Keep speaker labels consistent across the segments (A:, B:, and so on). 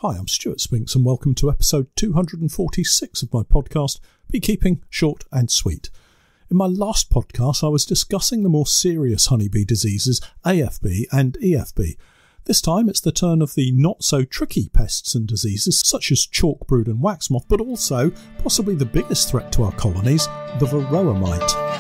A: Hi, I'm Stewart Spinks and welcome to episode 246 of my podcast, Beekeeping Short and Sweet. In my last podcast, I was discussing the more serious honeybee diseases, AFB and EFB. This time it's the turn of the not-so-tricky pests and diseases such as Chalkbrood and wax moth, but also, possibly the biggest threat to our colonies, the Varroa Mite.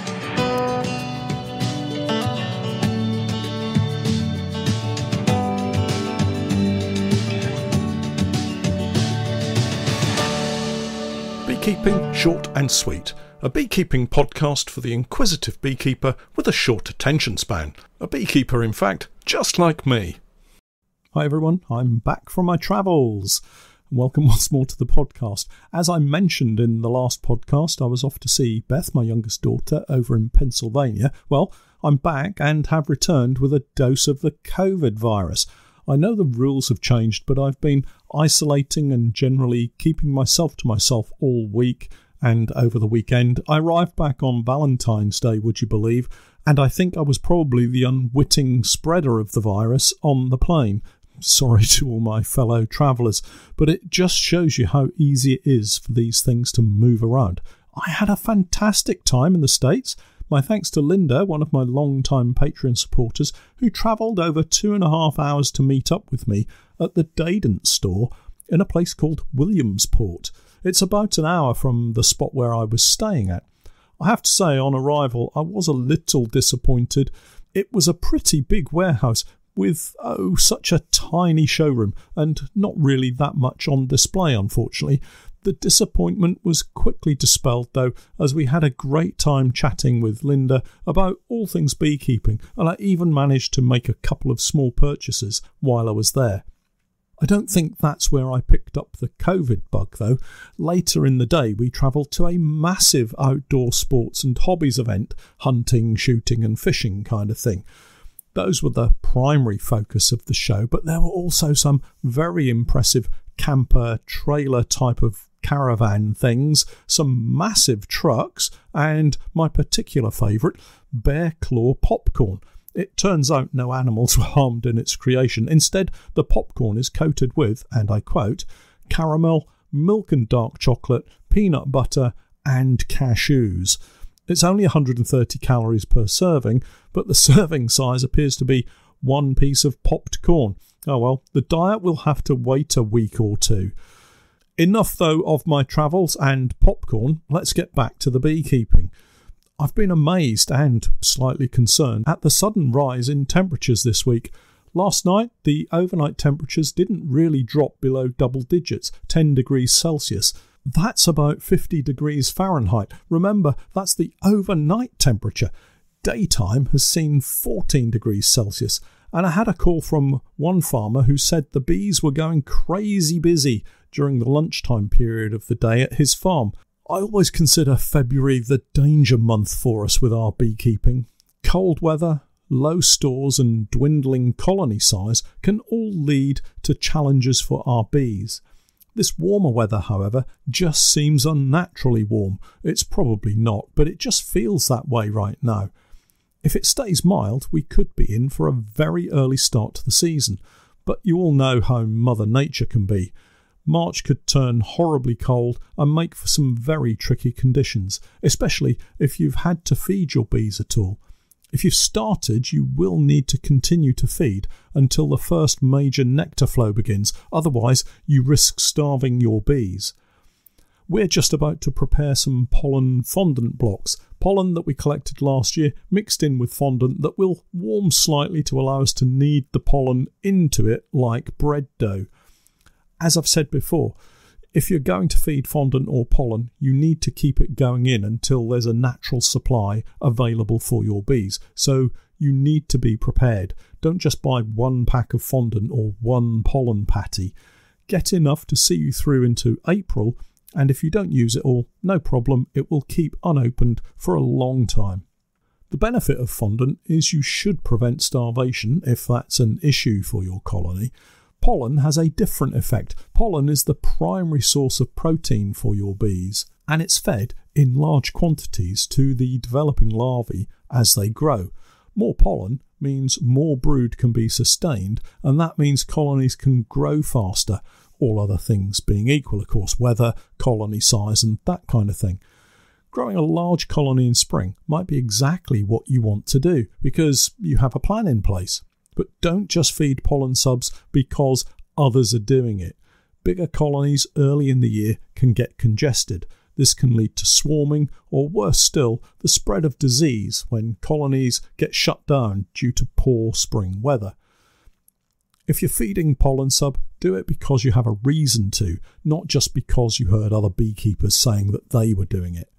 A: Beekeeping Short and Sweet, a beekeeping podcast for the inquisitive beekeeper with a short attention span. A beekeeper, in fact, just like me. Hi everyone, I'm back from my travels. Welcome once more to the podcast. As I mentioned in the last podcast, I was off to see Beth, my youngest daughter, over in Pennsylvania. Well, I'm back and have returned with a dose of the COVID virus. I know the rules have changed, but I've been isolating and generally keeping myself to myself all week and over the weekend. I arrived back on Valentine's Day, would you believe, and I think I was probably the unwitting spreader of the virus on the plane. Sorry to all my fellow travellers, but it just shows you how easy it is for these things to move around. I had a fantastic time in the States. My thanks to Linda, one of my long-time Patreon supporters, who travelled over 2.5 hours to meet up with me at the Dayton store in a place called Williamsport. It's about an hour from the spot where I was staying at. I have to say, on arrival, I was a little disappointed. It was a pretty big warehouse with, such a tiny showroom and not really that much on display, unfortunately. The disappointment was quickly dispelled, though, as we had a great time chatting with Linda about all things beekeeping, and I even managed to make a couple of small purchases while I was there. I don't think that's where I picked up the COVID bug, though. Later in the day, we travelled to a massive outdoor sports and hobbies event, hunting, shooting and fishing kind of thing. Those were the primary focus of the show, but there were also some very impressive camper trailer type of caravan things, some massive trucks, and my particular favourite, bear claw popcorn. It turns out no animals were harmed in its creation. Instead, the popcorn is coated with, and I quote, caramel, milk and dark chocolate, peanut butter and cashews. It's only 130 calories per serving, but the serving size appears to be one piece of popped corn. Oh well, the diet will have to wait a week or two. Enough, though, of my travels and popcorn. Let's get back to the beekeeping. I've been amazed and slightly concerned at the sudden rise in temperatures this week. Last night, the overnight temperatures didn't really drop below double digits, 10 degrees Celsius. That's about 50 degrees Fahrenheit. Remember, that's the overnight temperature. Daytime has seen 14 degrees Celsius. And I had a call from one farmer who said the bees were going crazy busy during the lunchtime period of the day at his farm. I always consider February the danger month for us with our beekeeping. Cold weather, low stores and dwindling colony size can all lead to challenges for our bees. This warmer weather, however, just seems unnaturally warm. It's probably not, but it just feels that way right now. If it stays mild, we could be in for a very early start to the season, but you all know how Mother Nature can be. March could turn horribly cold and make for some very tricky conditions, especially if you've had to feed your bees at all. If you've started, you will need to continue to feed until the first major nectar flow begins, otherwise you risk starving your bees. We're just about to prepare some pollen fondant blocks, pollen that we collected last year mixed in with fondant that will warm slightly to allow us to knead the pollen into it like bread dough. As I've said before, if you're going to feed fondant or pollen, you need to keep it going in until there's a natural supply available for your bees. So you need to be prepared. Don't just buy one pack of fondant or one pollen patty. Get enough to see you through into April, and if you don't use it all, no problem, it will keep unopened for a long time. The benefit of fondant is you should prevent starvation if that's an issue for your colony. Pollen has a different effect. Pollen is the primary source of protein for your bees, and it's fed in large quantities to the developing larvae as they grow. More pollen means more brood can be sustained, and that means colonies can grow faster. all other things being equal, of course, weather, colony size and that kind of thing. Growing a large colony in spring might be exactly what you want to do because you have a plan in place. But don't just feed pollen subs because others are doing it. Bigger colonies early in the year can get congested. This can lead to swarming or, worse still, the spread of disease when colonies get shut down due to poor spring weather. If you're feeding pollen sub, do it because you have a reason to, not just because you heard other beekeepers saying that they were doing it.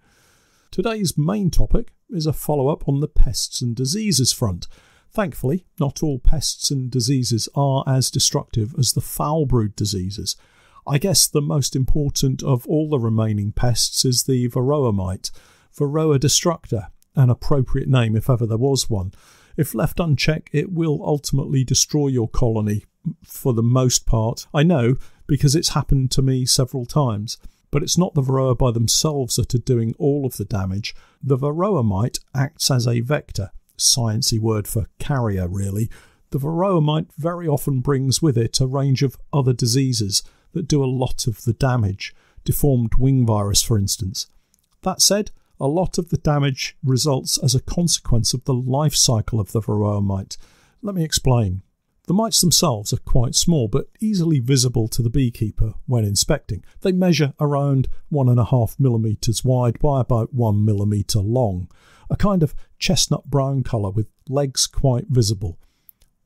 A: Today's main topic is a follow-up on the pests and diseases front. Thankfully, not all pests and diseases are as destructive as the foul brood diseases. I guess the most important of all the remaining pests is the Varroa Mite, Varroa destructor, an appropriate name if ever there was one. If left unchecked, it will ultimately destroy your colony for the most part. I know, because it's happened to me several times. But it's not the Varroa by themselves that are doing all of the damage. The Varroa Mite acts as a vector, sciencey word for carrier really. The Varroa Mite very often brings with it a range of other diseases that do a lot of the damage, deformed wing virus for instance. That said, a lot of the damage results as a consequence of the life cycle of the Varroa Mite. Let me explain. The mites themselves are quite small but easily visible to the beekeeper when inspecting. They measure around 1.5 millimetres wide by about 1 millimetre long, a kind of chestnut brown colour with legs quite visible.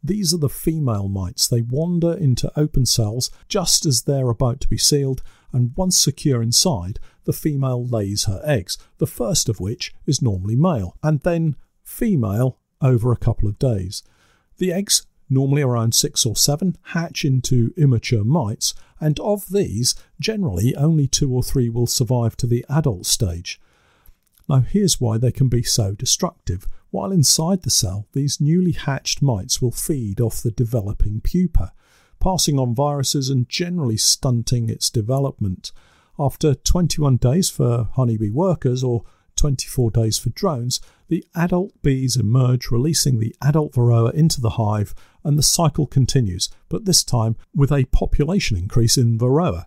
A: These are the female mites. They wander into open cells just as they're about to be sealed, and once secure inside, the female lays her eggs, the first of which is normally male, and then female over a couple of days. The eggs, normally around 6 or 7, hatch into immature mites, and of these, generally only 2 or 3 will survive to the adult stage. Now here's why they can be so destructive. While inside the cell, these newly hatched mites will feed off the developing pupa, passing on viruses and generally stunting its development. After 21 days for honeybee workers or 24 days for drones, the adult bees emerge, releasing the adult Varroa into the hive, and the cycle continues, but this time with a population increase in Varroa.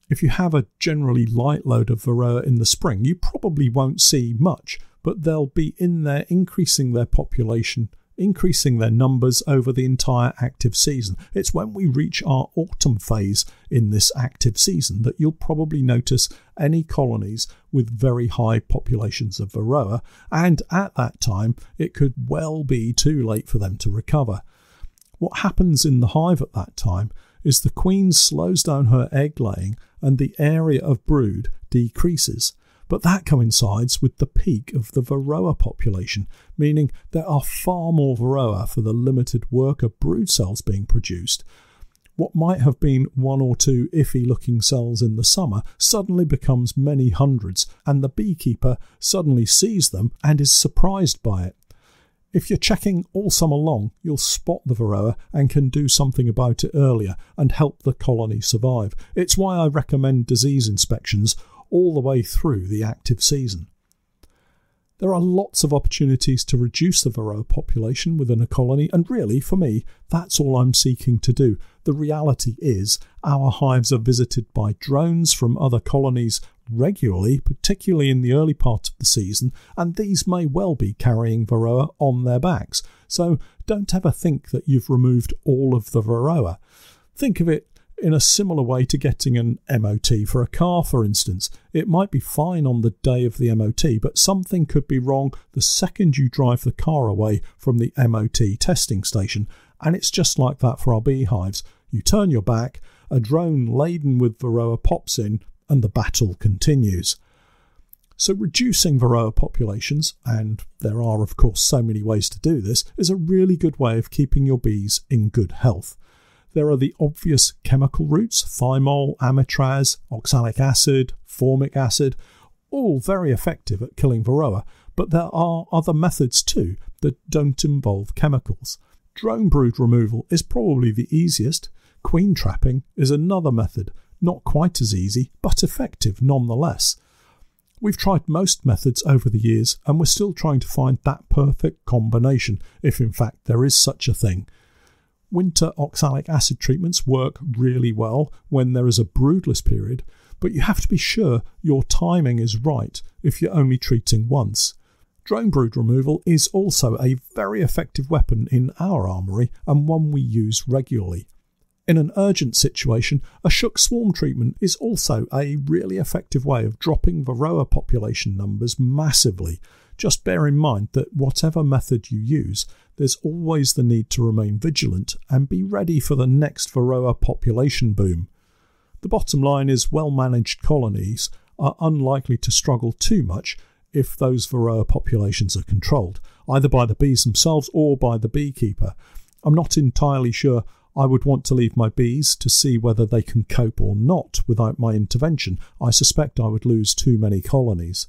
A: If you have a generally light load of Varroa in the spring, you probably won't see much, but they'll be in there increasing their population, increasing their numbers over the entire active season. It's when we reach our autumn phase in this active season that you'll probably notice any colonies with very high populations of Varroa, and at that time it could well be too late for them to recover. What happens in the hive at that time is the queen slows down her egg laying and the area of brood decreases. But that coincides with the peak of the Varroa population, meaning there are far more Varroa for the limited worker brood cells being produced. What might have been 1 or 2 iffy-looking cells in the summer suddenly becomes many hundreds, and the beekeeper suddenly sees them and is surprised by it. If you're checking all summer long, you'll spot the Varroa and can do something about it earlier and help the colony survive. It's why I recommend disease inspections all the way through the active season. There are lots of opportunities to reduce the Varroa population within a colony, and really, for me, that's all I'm seeking to do. The reality is, our hives are visited by drones from other colonies regularly, particularly in the early part of the season, and these may well be carrying Varroa on their backs. So don't ever think that you've removed all of the Varroa. Think of it in a similar way to getting an MOT for a car, for instance. It might be fine on the day of the MOT, but something could be wrong the second you drive the car away from the MOT testing station. And it's just like that for our beehives. You turn your back, a drone laden with Varroa pops in, and the battle continues. So reducing Varroa populations, and there are of course so many ways to do this, is a really good way of keeping your bees in good health. There are the obvious chemical routes, thymol, amitraz, oxalic acid, formic acid, all very effective at killing Varroa, but there are other methods too that don't involve chemicals. Drone brood removal is probably the easiest. Queen trapping is another method, not quite as easy, but effective nonetheless. We've tried most methods over the years, and we're still trying to find that perfect combination, if in fact there is such a thing. Winter oxalic acid treatments work really well when there is a broodless period, but you have to be sure your timing is right if you're only treating once. Drone brood removal is also a very effective weapon in our armoury and one we use regularly. In an urgent situation, a shook swarm treatment is also a really effective way of dropping Varroa population numbers massively. Just bear in mind that whatever method you use, there's always the need to remain vigilant and be ready for the next Varroa population boom. The bottom line is well-managed colonies are unlikely to struggle too much if those Varroa populations are controlled, either by the bees themselves or by the beekeeper. I'm not entirely sure I would want to leave my bees to see whether they can cope or not without my intervention. I suspect I would lose too many colonies.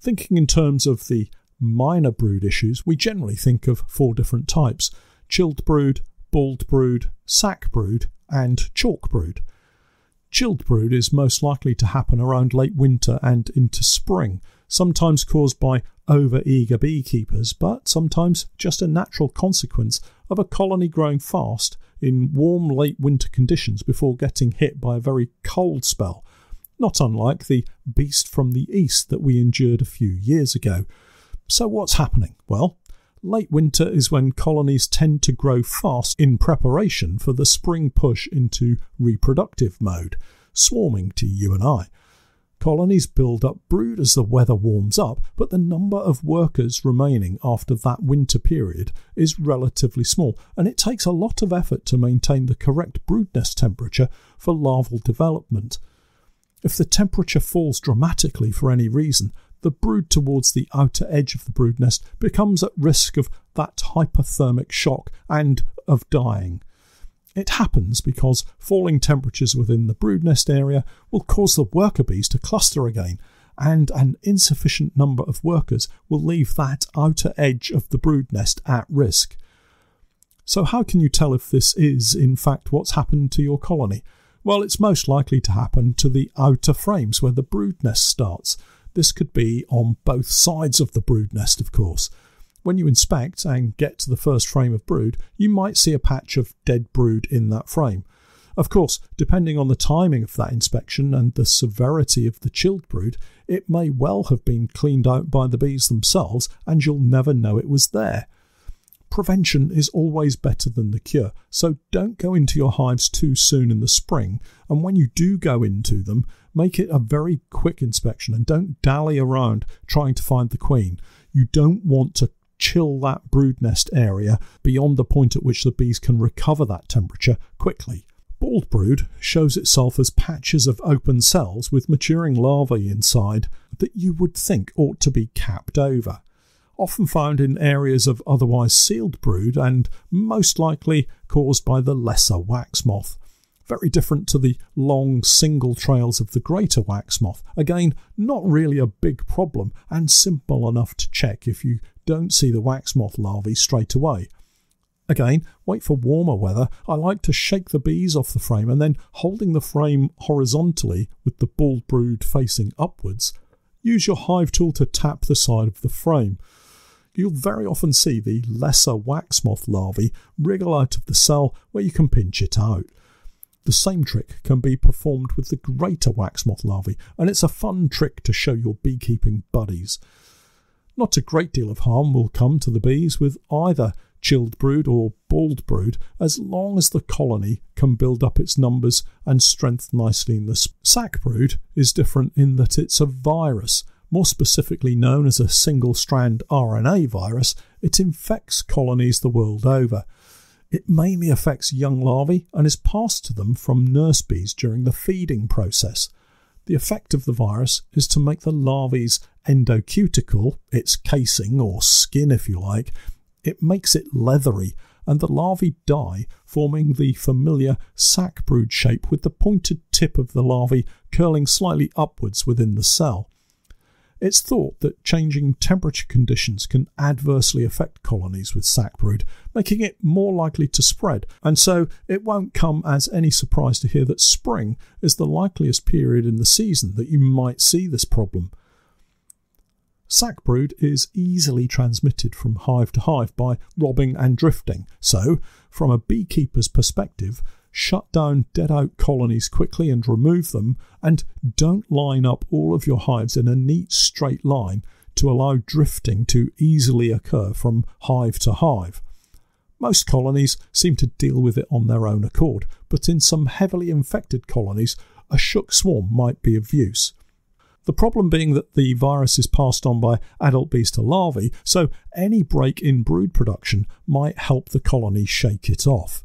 A: Thinking in terms of the minor brood issues, we generally think of 4 different types: chilled brood, bald brood, sacbrood and chalkbrood. Chilled brood is most likely to happen around late winter and into spring, sometimes caused by over-eager beekeepers, but sometimes just a natural consequence of a colony growing fast in warm late winter conditions before getting hit by a very cold spell, not unlike the beast from the east that we endured a few years ago. So what's happening? Well, late winter is when colonies tend to grow fast in preparation for the spring push into reproductive mode, swarming to you and I. Colonies build up brood as the weather warms up, but the number of workers remaining after that winter period is relatively small, and it takes a lot of effort to maintain the correct brood nest temperature for larval development. If the temperature falls dramatically for any reason, the brood towards the outer edge of the brood nest becomes at risk of that hypothermic shock and of dying. It happens because falling temperatures within the brood nest area will cause the worker bees to cluster again, and an insufficient number of workers will leave that outer edge of the brood nest at risk. So how can you tell if this is in fact what's happened to your colony? Well, it's most likely to happen to the outer frames where the brood nest starts. This could be on both sides of the brood nest, of course. When you inspect and get to the first frame of brood, you might see a patch of dead brood in that frame. Of course, depending on the timing of that inspection and the severity of the chilled brood, it may well have been cleaned out by the bees themselves and you'll never know it was there. Prevention is always better than the cure, so don't go into your hives too soon in the spring, and when you do go into them, make it a very quick inspection and don't dally around trying to find the queen. You don't want to chill that brood nest area beyond the point at which the bees can recover that temperature quickly. Bald brood shows itself as patches of open cells with maturing larvae inside that you would think ought to be capped over. Often found in areas of otherwise sealed brood and most likely caused by the lesser wax moth. Very different to the long single trails of the greater wax moth. Again, not really a big problem and simple enough to check if you don't see the wax moth larvae straight away. Again, wait for warmer weather. I like to shake the bees off the frame and then holding the frame horizontally with the bald brood facing upwards, use your hive tool to tap the side of the frame. You'll very often see the lesser wax moth larvae wriggle out of the cell where you can pinch it out. The same trick can be performed with the greater wax moth larvae, and it's a fun trick to show your beekeeping buddies. Not a great deal of harm will come to the bees with either chilled brood or bald brood, as long as the colony can build up its numbers and strength nicely in the sacbrood is different in that it's a virus. More specifically known as a single-strand RNA virus, it infects colonies the world over. It mainly affects young larvae and is passed to them from nurse bees during the feeding process. The effect of the virus is to make the larvae's endocuticle, its casing or skin if you like, it makes it leathery and the larvae die, forming the familiar sacbrood shape with the pointed tip of the larvae curling slightly upwards within the cell. It's thought that changing temperature conditions can adversely affect colonies with sacbrood, making it more likely to spread, and so it won't come as any surprise to hear that spring is the likeliest period in the season that you might see this problem. Sacbrood is easily transmitted from hive to hive by robbing and drifting, so, from a beekeeper's perspective, shut down dead-out colonies quickly and remove them, and don't line up all of your hives in a neat straight line to allow drifting to easily occur from hive to hive. Most colonies seem to deal with it on their own accord, but in some heavily infected colonies, a shook swarm might be of use. The problem being that the virus is passed on by adult bees to larvae, so any break in brood production might help the colony shake it off.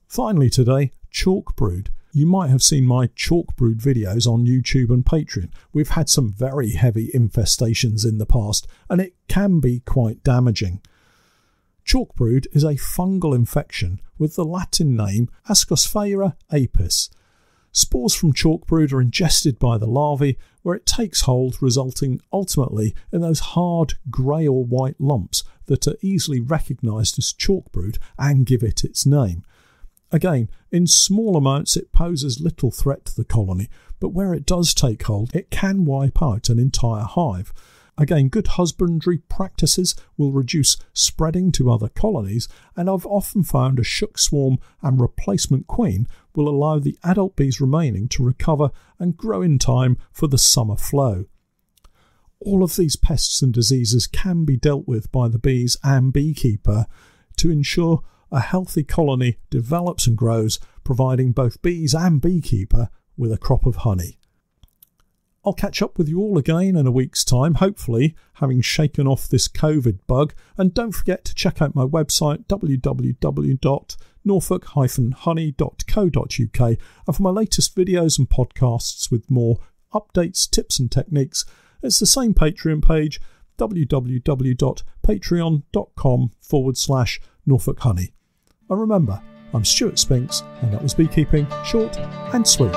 A: Finally today, Chalkbrood. You might have seen my Chalkbrood videos on YouTube and Patreon. We've had some very heavy infestations in the past, and it can be quite damaging. Chalkbrood is a fungal infection with the Latin name Ascosphaera apis. Spores from chalkbrood are ingested by the larvae, where it takes hold, resulting ultimately in those hard grey or white lumps that are easily recognised as chalkbrood and give it its name. Again, in small amounts it poses little threat to the colony, but where it does take hold, it can wipe out an entire hive. Again, good husbandry practices will reduce spreading to other colonies, and I've often found a shook swarm and replacement queen will allow the adult bees remaining to recover and grow in time for the summer flow. All of these pests and diseases can be dealt with by the bees and beekeeper to ensure a healthy colony develops and grows, providing both bees and beekeeper with a crop of honey. I'll catch up with you all again in a week's time, hopefully having shaken off this COVID bug, and don't forget to check out my website www.norfolk-honey.co.uk, and for my latest videos and podcasts with more updates, tips and techniques, it's the same Patreon page, www.patreon.com/Norfolk Honey. And remember, I'm Stewart Spinks, and that was Beekeeping Short and Sweet.